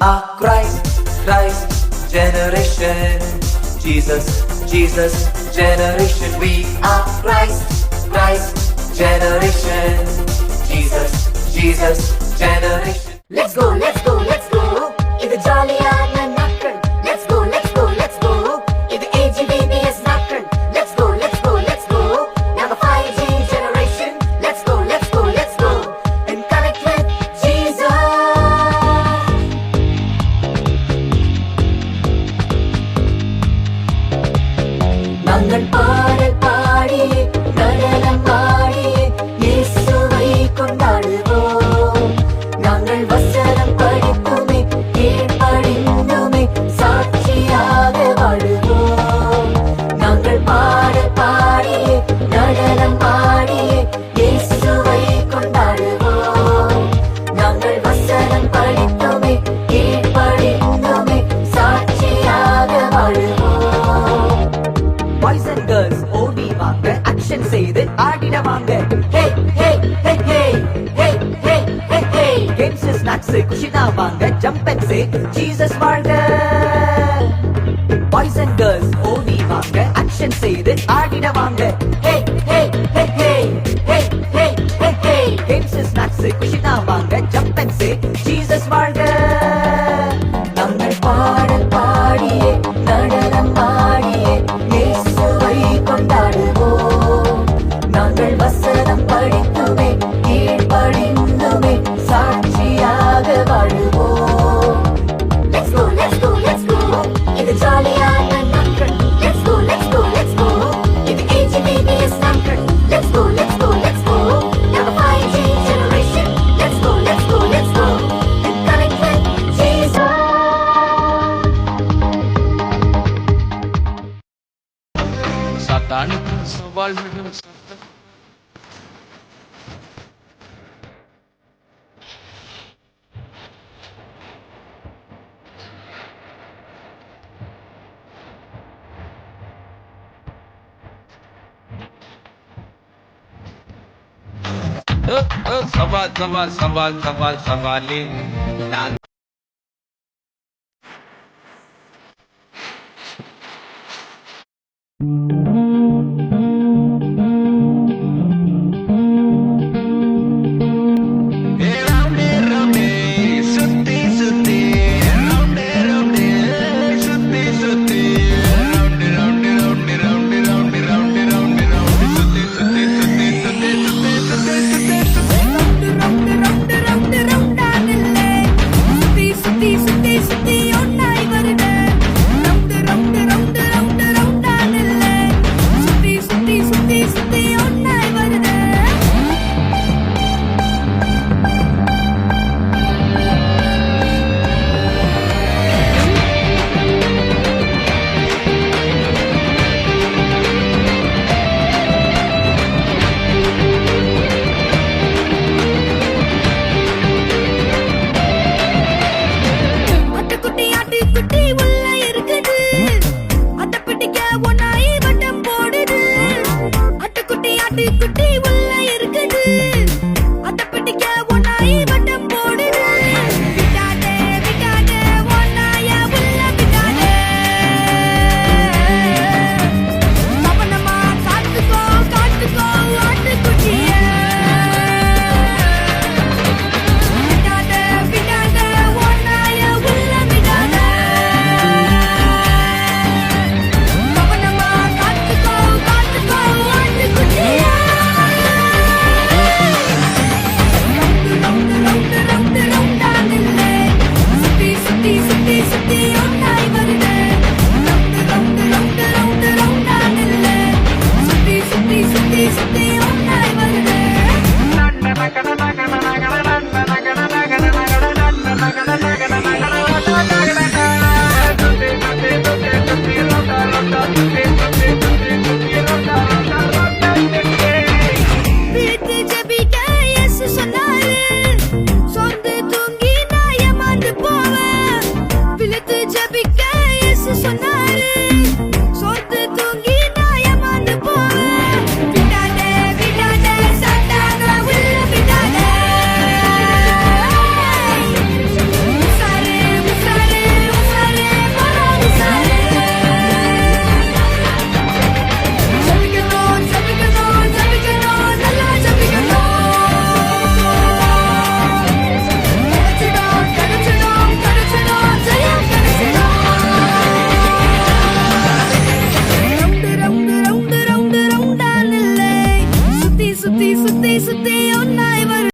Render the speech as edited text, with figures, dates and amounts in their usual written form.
are Christ generation. Jesus generation. We are Christ generation. Jesus generation. Let's go இது ஜாலியான நாட்கள். Let's go இது AGBBS நாட்கள். Let's go நாங்க 5G generation. Let's go and connect with Jesus. நாங்கள் பாடல் பாடி நடனம் ஆடி இயேசுவை கொண்டாடுவோம். நாங்கள் வசனம் படித்துமே கீழ்ப்படிந்துமே சாட்சியாக வாழுவோம். நாங்கள் பாடல் பாடியே நடனம் ஆடியே இயேசுவை கொண்டாடுவோம். நாங்கள் வசனம் படித்துமே கீழ்ப்படிந்துமே சாட்சியாக வாழுவோம். Boys and girls ஓடி வாங்க, action செய்து ஆடிட வாங்க. Hey hey hey hey hey hey hey hey. Games snacks குஷினா வாங்க, jump and say Jesus வாழ்க. Boys and girls ஓடி வாங்க, action செய்து ஆடிட வாங்க. Hey hey hey hey hey hey hey hey. Games snacks குஷினா வாங்க, jump and say Jesus வாழ்க. நாங்கள் பாடல் பாடியே நடனம் ஆடியே இயேசுவை கொண்டாடுவோம். நாங்கள் வசனம் படித்துமே கீழ்ப்படிந்துமே சாட்சியாக வாழுவோம். Let's go இது ஜாலியான நாட்கள். Let's go இது AGBBS நாட்கள். Let's go நாங்க 5G generation. Let's go and connect with Jesus. சாத்தானுக்கு சவால் விடும் சத்தம். சவால் சவாலே நான்